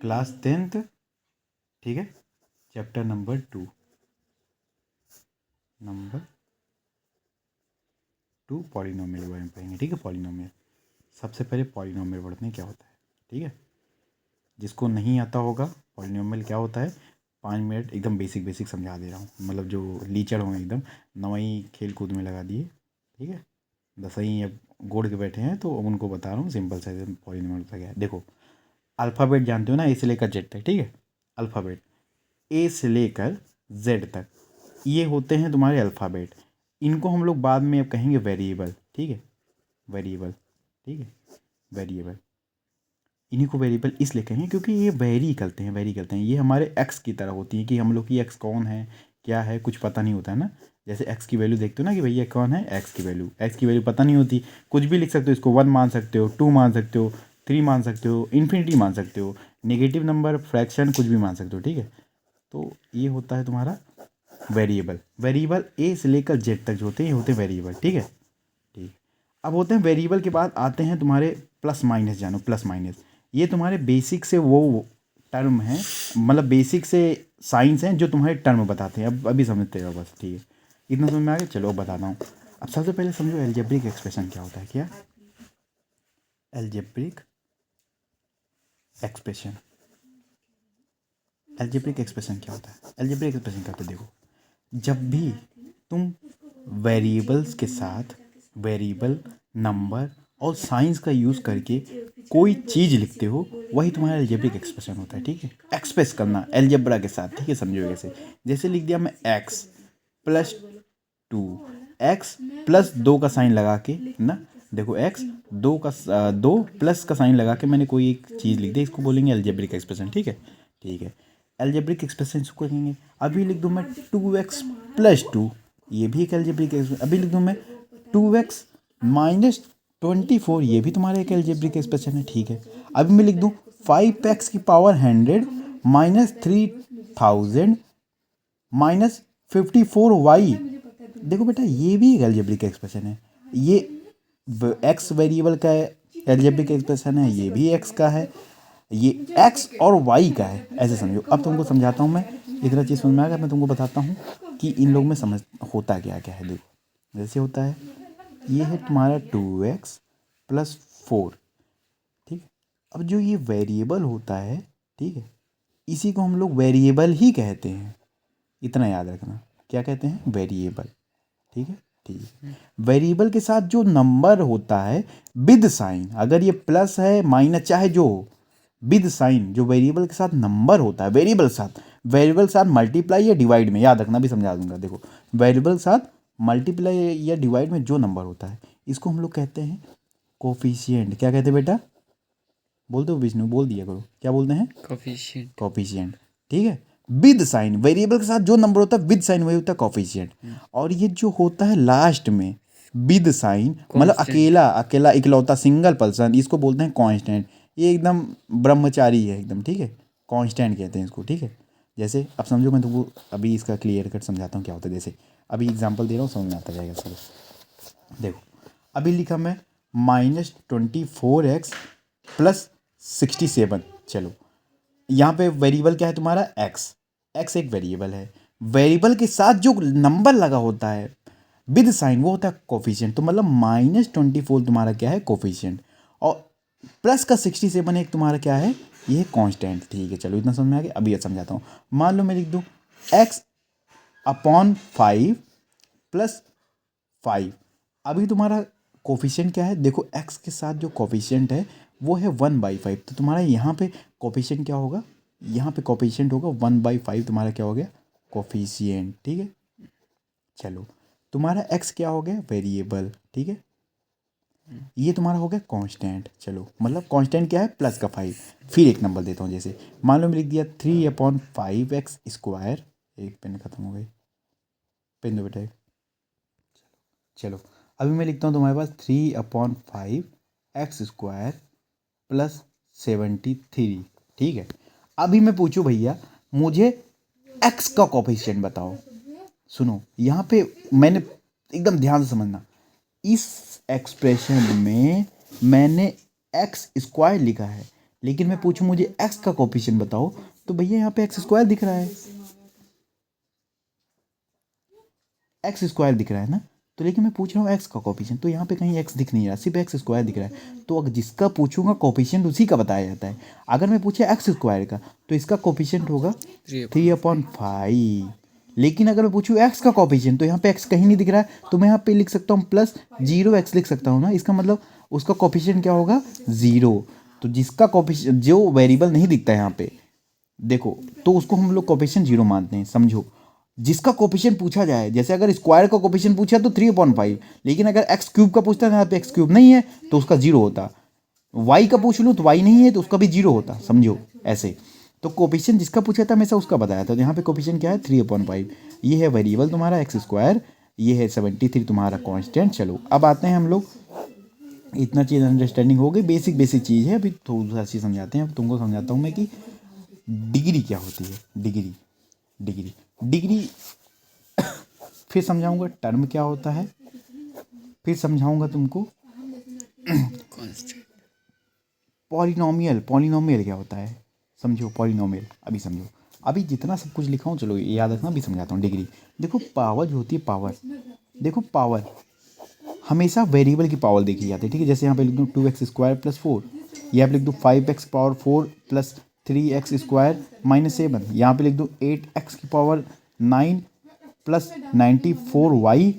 Class 10th, ठीक है, chapter number 2 polynomial के बारे में पढ़ेंगे। ठीक है, पॉलिनोमियल। सबसे पहले पॉलिनोमियल पढ़ते हैं क्या होता है। ठीक है, जिसको नहीं आता होगा पॉलिनोमियल क्या होता है, 5 मिनट एकदम बेसिक समझा दे रहा हूँ। मतलब जो लीचड़ हों एकदम नवाई खेल कूद में लगा दिए। ठीक है, दसवीं अब गोड़ के बैठे हैं तो उनको बता रहा हूँ सिंपल सा पॉलिनोमियल होता क्या है। देखो, अल्फ़ाबेट जानते हो ना, ए से लेकर जेड तक। ठीक है, अल्फ़ाबेट ए से लेकर जेड तक ये होते हैं तुम्हारे अल्फ़ाबेट। इनको हम लोग बाद में अब कहेंगे वेरिएबल। ठीक है, वेरिएबल। ठीक है, वेरिएबल। इन्हीं को वेरिएबल इसलिए कहेंगे क्योंकि ये वेरी करते हैं। ये हमारे एक्स की तरह होती है कि हम लोग की एक्स कौन है, क्या है, कुछ पता नहीं होता है ना। जैसे एक्स की वैल्यू देखते हो ना कि भैया कौन है, एक्स की वैल्यू पता नहीं होती। कुछ भी लिख सकते हो, इसको 1 मान सकते हो, 2 मान सकते हो, 3 मान सकते हो, इन्फिनिटी मान सकते हो, नेगेटिव नंबर, फ्रैक्शन, कुछ भी मान सकते हो। ठीक है, तो ये होता है तुम्हारा वेरिएबल। वेरिएबल ए से लेकर जेड तक जो होते हैं ये होते हैं वेरिएबल। ठीक है, ठीक। अब होते हैं वेरिएबल के बाद आते हैं तुम्हारे प्लस माइनस। जानो, प्लस माइनस ये तुम्हारे बेसिक से वो टर्म है, मतलब बेसिक से साइंस हैं जो तुम्हारे टर्म बताते हैं। अब अभी समझते हो बस। ठीक है, इतना समझ में आ गया। चलो अब बताता हूँ। अब सबसे पहले समझो एल्जेब्रिक एक्सप्रेशन क्या होता है। क्या एल्जेब्रिक एक्सप्रेशन, एल्जेब्रिक एक्सप्रेशन क्या होता है। एल्जेब्रिक एक्सप्रेशन क्या होता है, देखो, जब भी तुम वेरिएबल्स के साथ वेरिएबल, नंबर और साइंस का यूज़ करके कोई चीज़ लिखते हो वही तुम्हारा एल्जेब्रिक एक्सप्रेशन होता है। ठीक है, एक्सप्रेस करना एल्जेब्रा के साथ। ठीक है, समझो कैसे। जैसे लिख दिया मैं एक्स प्लस 2, एक्स प्लस 2 का साइन लगा के ना, देखो एक्स 2 प्लस का साइन लगा के मैंने कोई एक चीज़ लिख दी, इसको बोलेंगे एल्जेब्रिक एक्सप्रेशन। ठीक है, ठीक है, एल्जेब्रिक एक्सप्रेशन इसको कहेंगे। अभी लिख दूँ मैं 2x प्लस 2, ये भी एक एल्जेब्रिक एक्सप्रेशन। अभी लिख दूँ मैं 2x माइनस 24, ये भी तुम्हारा एक एल्जेब्रिक एक्सप्रेशन है। ठीक है, अभी मैं लिख दूँ 5x की पावर 100 माइनस 3000 माइनस 54y। देखो बेटा, ये भी एक एल्जेब्रिक एक्सप्रेशन है। ये एक्स वेरिएबल का एल्जेब्रिक एक्सप्रेशन है, ये भी एक्स का है, ये एक्स और वाई का है। ऐसे समझो। अब तुमको समझाता हूँ मैं, इतना चीज़ समझ में आ गया। मैं तुमको बताता हूँ कि इन लोग में समझ होता क्या क्या है। देखो, जैसे होता है, ये है तुम्हारा 2x प्लस 4। ठीक है, अब जो ये वेरिएबल होता है, ठीक है, इसी को हम लोग वेरिएबल ही कहते हैं। इतना याद रखना, क्या कहते हैं, वेरिएबल। ठीक है, ठीक है। वेरिएबल के साथ जो नंबर होता है विद साइन, अगर ये प्लस है माइनस चाहे जो हो, विद साइन जो वेरिएबल के साथ नंबर होता है, वेरिएबल साथ मल्टीप्लाई या डिवाइड में, याद रखना, भी समझा दूंगा। देखो, वेरिएबल साथ मल्टीप्लाई या डिवाइड में जो नंबर होता है इसको हम लोग कहते हैं कोफिशिएंट। क्या कहते हैं बेटा, बोल दो विष्णु, बोल दिया करो, क्या बोलते हैं, कोफिशिएंट। कोफिशिएंट। ठीक है, विद साइन, वेरिएबल के साथ जो नंबर होता है विद साइन वही होता है कोफिशिएंट। और ये जो होता है लास्ट में विद साइन, मतलब अकेला अकेला इकलौता सिंगल पर्सन, इसको बोलते हैं कांस्टेंट। ये एकदम ब्रह्मचारी है एकदम। ठीक है, कांस्टेंट कहते हैं इसको। ठीक है, जैसे अब समझो, मैं तुमको अभी इसका क्लियर कट समझाता हूँ क्या होता है। जैसे अभी एग्जांपल दे रहा हूँ, समझ में आता जाएगा। चलो देखो, अभी लिखा मैं -24x प्लस 67। चलो, यहाँ पे वेरिएबल क्या है तुम्हारा, एक्स। एक्स एक वेरिएबल है, वेरिएबल के साथ जो नंबर लगा होता है विद साइन वो होता है कोफिशिएंट। तो मतलब -24 तुम्हारा क्या है, कोफिशिएंट। और प्लस का 67 एक तुम्हारा क्या है, ये है कांस्टेंट। ठीक है, चलो इतना समझ में आ गया। अभी ये समझाता हूँ। मान लो मैं लिख दूँ x अपॉन 5 प्लस 5। अभी तुम्हारा कोफिशिएंट क्या है, देखो x के साथ जो कोफिशिएंट है वो है 1/5। तो तुम्हारा यहाँ पे कोफिशिएंट क्या होगा, यहाँ पे कोफिशिएंट होगा 1/5। तुम्हारा क्या हो गया, कोफिशिएंट। ठीक है, चलो तुम्हारा x क्या हो गया, वेरिएबल। ठीक है, ये तुम्हारा हो गया कांस्टेंट। चलो, मतलब कांस्टेंट क्या है, प्लस का 5। फिर एक नंबर देता हूँ। जैसे मान लो मैं लिख दिया 3/5x²। एक पेन खत्म हो गई, पेन दो बेटा एक। चलो, अभी मैं लिखता हूँ तुम्हारे पास 3/5x² प्लस 73। ठीक है, अभी मैं पूछूँ भैया मुझे x का कोफिशिएंट बताओ। सुनो, यहाँ पे मैंने एकदम ध्यान से समझना, इस एक्सप्रेशन में मैंने x² लिखा है, लेकिन मैं पूछूं मुझे एक्स का कोफिशिएंट बताओ, तो भैया यहाँ पे एक्स स्क्वायर दिख रहा है, एक्स स्क्वायर दिख रहा है ना। तो लेकिन मैं पूछ रहा हूँ एक्स का कोफिशिएंट, तो यहाँ पे कहीं एक्स दिख नहीं रहा, सिर्फ एक्स स्क्वायर दिख रहा है। तो अगर जिसका पूछूंगा कोफिशिएंट उसी का बताया जाता है। अगर मैं पूछे एक्स स्क्वायर का, तो इसका कोफिशिएंट होगा 3/5। लेकिन अगर मैं पूछूँ एक्स का कोफिशिएंट, तो यहाँ पे एक्स कहीं नहीं दिख रहा है, तो मैं यहाँ पे लिख सकता हूँ +0x लिख सकता हूँ ना। इसका मतलब उसका कोफिशिएंट क्या होगा, 0। तो जिसका कोफिशिएंट, जो वेरिएबल नहीं दिखता है यहाँ पे देखो, तो उसको हम लोग कोफिशिएंट 0 मानते हैं, समझो। जिसका कोफिशिएंट पूछा जाए, जैसे अगर स्क्वायर का कोफिशिएंट पूछा तो 3/5, लेकिन अगर एक्स क्यूब का पूछता है, यहाँ पे एक्स क्यूब नहीं है तो उसका 0 होता। वाई का पूछ लूँ तो वाई नहीं है तो उसका भी 0 होता, समझो ऐसे। तो कोफिशिएंट जिसका पूछा था हमेशा उसका बताया था। तो यहाँ पे कोफिशिएंट क्या है, 3/5। ये है वेरिएबल तुम्हारा एक्स स्क्वायर, ये है 73 तुम्हारा कांस्टेंट। चलो अब आते हैं हम लोग, इतना चीज़ अंडरस्टैंडिंग हो गई, बेसिक बेसिक चीज़ है। अभी थोड़ा सा चीज़ समझाते हैं, अब तुमको समझाता हूँ मैं कि डिग्री क्या होती है। डिग्री डिग्री डिग्री फिर समझाऊंगा टर्म क्या होता है, फिर समझाऊंगा तुमको पॉलिनोमियल। पॉलिनोमियल क्या होता है समझो, पॉलिनोमियल अभी समझो। अभी जितना सब कुछ लिखा हूँ चलो ये याद रखना, अभी समझाता हूँ। डिग्री देखो, पावर जो होती है, पावर देखो, पावर हमेशा वेरिएबल की पावर देखी जाती है, ठीक है। जैसे यहाँ पे लिख दूँ 2x² + 4, यहाँ पे लिख दूँ 5x⁴ + 3x² - 7, यहाँ पे लिख दूँ 8x⁹ + 94y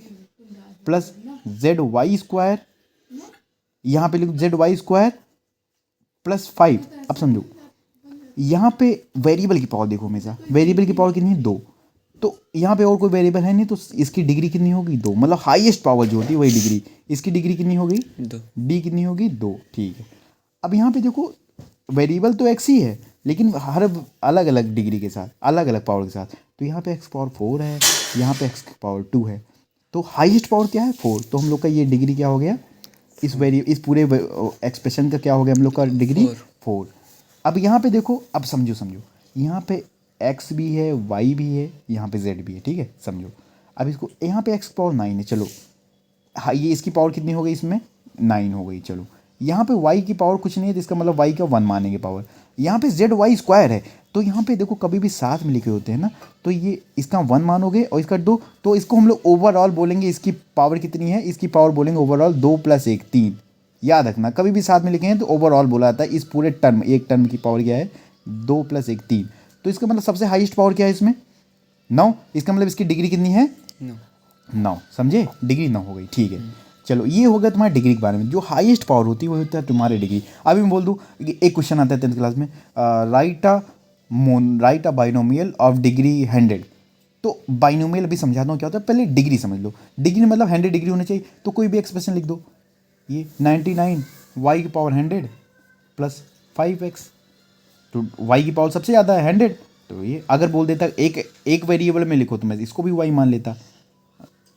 + zy², यहाँ पे लिख दूँ zy² + 5। अब समझो यहाँ पे वेरिएबल की पावर देखो, हमेशा वेरिएबल की पावर कितनी है, 2। तो यहाँ पे और कोई वेरिएबल है नहीं, तो इसकी डिग्री कितनी होगी, 2। मतलब हाईएस्ट पावर जो होती है वही डिग्री। इसकी डिग्री कितनी होगी, 2। डी कितनी होगी, 2, ठीक है। अब यहाँ पे देखो वेरिएबल तो एक्स ही है, लेकिन हर अलग अलग डिग्री के साथ, अलग अलग पावर के साथ। तो यहाँ पे x⁴ है, यहाँ पे x⁴ है, तो हाईएस्ट पावर क्या है, 4। तो हम लोग का ये डिग्री क्या हो गया, इस पूरे एक्सप्रेशन का क्या हो गया हम लोग का, डिग्री 4। अब यहाँ पे देखो, अब समझो समझो, यहाँ पे x भी है, y भी है, यहाँ पे z भी है, ठीक है, समझो। अब इसको यहाँ पे x⁴ 9 है, चलो हाँ, ये इसकी पावर कितनी हो गई, इसमें 9 हो गई। चलो यहाँ पे y की पावर कुछ नहीं है, तो इसका मतलब y का 1 मानेंगे पावर। यहाँ पे zy² है, तो यहाँ पे देखो कभी भी साथ में लिखे होते हैं ना, तो ये इसका 1 मानोगे और इसका 2, तो इसको हम लोग ओवरऑल बोलेंगे। इसकी पावर कितनी है, इसकी पावर बोलेंगे ओवरऑल 2 + 1 3। याद रखना, कभी भी साथ में लिखे हैं तो ओवरऑल बोला जाता है। इस पूरे टर्म, एक टर्म की पावर क्या है, 2 + 1 3। तो इसका मतलब सबसे हाईएस्ट पावर क्या है इसमें, 9। इसका मतलब इसकी डिग्री कितनी है, 9, समझे, डिग्री 9 हो गई, ठीक है। चलो ये हो गया तुम्हारे डिग्री के बारे में। जो हाईएस्ट पावर होती है वो होता है तुम्हारे डिग्री। अभी मैं बोल दूँ, एक क्वेश्चन आता है 10th क्लास में, right a binomial of degree 100। तो बाइनोमियल अभी समझाता हूँ क्या होता है, पहले डिग्री समझ लो। डिग्री मतलब 100 डिग्री होनी चाहिए, तो कोई भी एक्सप्रेशन लिख दो। ये 99 y⁴ + 5x, तो y की पावर सबसे ज़्यादा है 100। तो ये अगर बोल देता एक वेरिएबल में लिखो तो मैं इसको भी y मान लेता।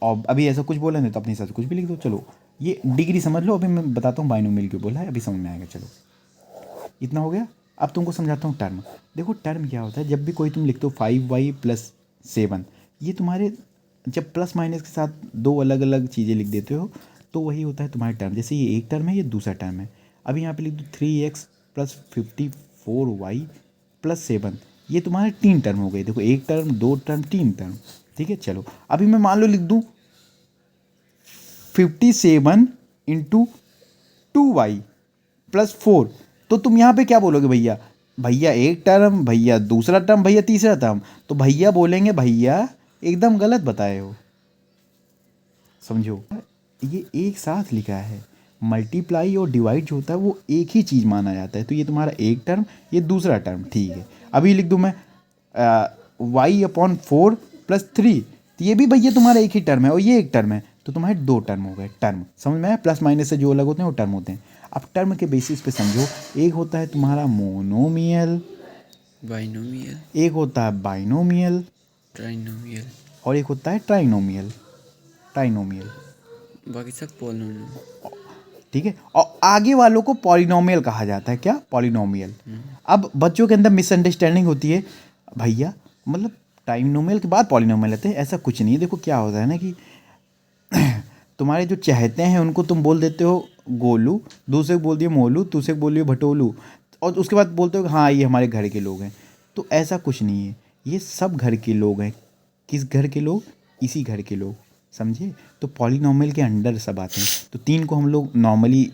और अभी ऐसा कुछ बोला नहीं तो अपने हिसाब से कुछ भी लिख दो। चलो ये डिग्री समझ लो। अभी मैं बताता हूँ बाइनोमियल क्यों बोला है, अभी समझ में आएगा। चलो इतना हो गया। अब तुमको समझाता हूँ टर्म। देखो टर्म क्या होता है, जब भी कोई तुम लिखते हो 5y + 7, ये तुम्हारे जब प्लस माइनस के साथ दो अलग अलग चीज़ें लिख देते हो तो वही होता है तुम्हारा टर्म। जैसे ये एक टर्म है, ये दूसरा टर्म है। अभी यहाँ पे लिख दो 3x + 54y + 7, ये तुम्हारे 3 टर्म हो गए। देखो एक टर्म, 2 टर्म, 3 टर्म, ठीक है। चलो अभी मैं मान लो लिख दूँ 57 × 2y + 4, तो तुम यहाँ पे क्या बोलोगे, भैया भैया एक टर्म, भैया दूसरा टर्म, भैया तीसरा टर्म। तो भैया बोलेंगे भैया एकदम गलत बताए हो, समझो। ये एक साथ लिखा है, मल्टीप्लाई और डिवाइड जो होता है वो एक ही चीज़ माना जाता है। तो ये तुम्हारा एक टर्म, ये दूसरा टर्म, ठीक है। अभी लिख दूँ मैं y/4 + 3, तो ये भी भैया तुम्हारा एक ही टर्म है और ये एक टर्म है, तो तुम्हारे 2 टर्म हो गए। टर्म समझ में आया, प्लस माइनस से जो अलग होते हैं वो टर्म होते हैं। अब टर्म के बेसिस पे समझो, एक होता है तुम्हारा मोनोमियल, बाइनोमियल, एक होता है बाइनोमियल, ट्राइनोमियल, और एक होता है ट्राइनोमियल। ट्राइनोमियल, बाकी सब पॉलिनोमियल, ठीक है। और आगे वालों को पॉलिनोमियल कहा जाता है। क्या, पॉलिनोमियल। अब बच्चों के अंदर मिसअंडरस्टैंडिंग होती है, भैया मतलब ट्राइनोमियल के बाद पॉलिनोमियल आते हैं, ऐसा कुछ नहीं है। देखो क्या होता है ना कि तुम्हारे जो चहेते हैं उनको तुम बोल देते हो गोलू, दूसरे को बोल दिए मोलू, दूसरे को बोल दिए भटोलू। और उसके बाद बोलते हो कि हाँ ये हमारे घर के लोग हैं, तो ऐसा कुछ नहीं है, ये सब घर के लोग हैं। किस घर के लोग? इसी घर के लोग, समझे? तो पॉलिनॉमियल के अंडर सब आते हैं। तो 3 को हम लोग नॉर्मली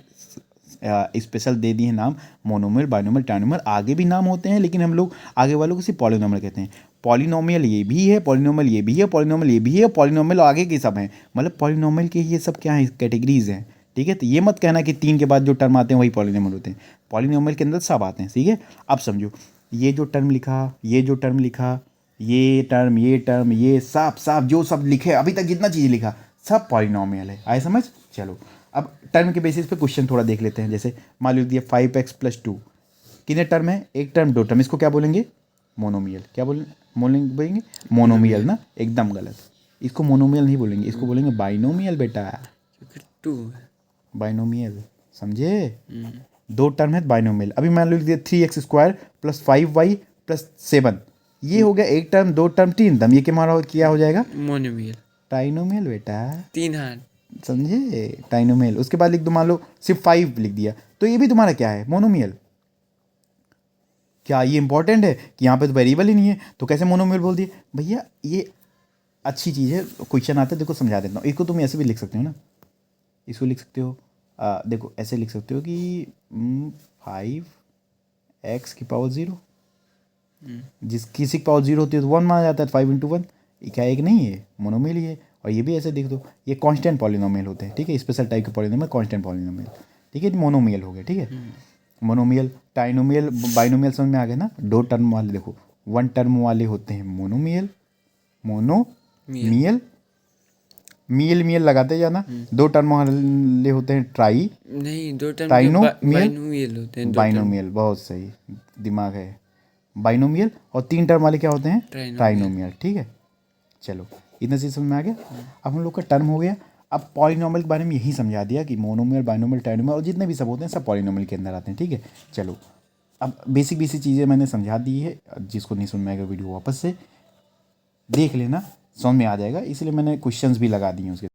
स्पेशल दे दिए नाम, मोनोमियल, बाइनोमियल, ट्राइनोमियल। आगे भी नाम होते हैं लेकिन हम लोग आगे वालों को सिर्फ पॉलिनॉमियल कहते हैं। पॉलिनॉमियल ये भी है, पॉलिनॉमियल ये भी है, पॉलिनॉमियल ये भी है, पॉलिनॉमियल आगे के सब हैं। मतलब पॉलिनॉमियल के ये सब क्या है, कैटेगरीज हैं, ठीक है? तो ये मत कहना कि 3 के बाद जो टर्म आते हैं वही पॉलिनॉमियल होते हैं। पॉलिनॉमियल के अंदर सब आते हैं, ठीक है? अब समझो, ये जो टर्म लिखा, ये जो टर्म लिखा, ये टर्म, ये टर्म, ये सब सब जो सब लिखे अभी तक जितना चीज़ लिखा सब पॉलिनॉमियल है। आए समझ? चलो अब टर्म के बेसिस पे क्वेश्चन थोड़ा देख लेते हैं। जैसे मान लो दिया 5x + 2, कितने टर्म है? एक टर्म, दो टर्म, इसको क्या बोलेंगे? मोनोमियल। क्या बोलेंगे? मोनोमियल ना, एकदम गलत। इसको मोनोमियल नहीं बोलेंगे, इसको बोलेंगे बाइनोमियल बेटा, क्योंकि 2 है। बाइनोमियल, समझे? दो टर्म है बाइनोमियल। अभी मान लो 3x² + 5y + 7, ये हो गया एक टर्म, दो टर्म, तीन टर्म। ये क्या हो जाएगा? मोनोमियल। ट्राइनोमियल बेटा, 3 हाथ। समझे? ट्राइनोमियल। उसके बाद लिख दो, मान लो सिर्फ 5 लिख दिया, तो ये भी तुम्हारा क्या है? मोनोमियल। क्या ये इंपॉर्टेंट है कि यहाँ पे तो वेरिएबल ही नहीं है, तो कैसे मोनोमियल बोल दिए? भैया ये अच्छी चीज़ है, क्वेश्चन आता है, देखो समझा देता हूँ। इसको तुम ऐसे भी लिख सकते हो ना, इसको लिख सकते हो, देखो ऐसे लिख सकते हो कि 5x⁻0, जिस किसी की पावर 0 होती है तो 1 माना जाता है, 5 × 1, ये क्या एक नहीं है? मोनोमियल ही है। और ये भी ऐसे देख दो, ये कांस्टेंट पॉलिनोमियल होते हैं, ठीक है? स्पेशल टाइप के पॉलिनोमियल कांस्टेंट पॉलिनोमियल, ठीक है? मोनोमियल हो गया, ठीक है? मोनोमियल, ट्राइनोमियल, बाइनोमियल समझ में आ गया ना? दो टर्म वाले देखो, 1 टर्म वाले होते हैं मोनोमियल, मोनोमियल, मियल लगाते जाना। दो टर्म वाले होते हैं ट्राई, नहीं, 2 टर्म के ट्राइनोमियल, बाइनोमियल होते हैं। 2 टर्म बाइनोमियल, बहुत सही, दिमाग है। बाइनोमियल, और 3 टर्म वाले क्या होते हैं? ट्राइनोमियल, ठीक है? चलो इतना चीज़ समझ में आ गया। अब हम लोग का टर्म हो गया। अब पॉलिनॉमियल के बारे में यही समझा दिया कि मोनोमियल, बाइनोमियल, ट्राइनोमियल और जितने भी सब होते हैं सब पॉलिनॉमियल के अंदर आते हैं, ठीक है? चलो अब बेसिक बेसिक चीज़ें मैंने समझा दी है, जिसको नहीं समझ में आएगा वीडियो वापस से देख लेना, समझ में आ जाएगा। इसलिए मैंने क्वेश्चंस भी लगा दिए उसके।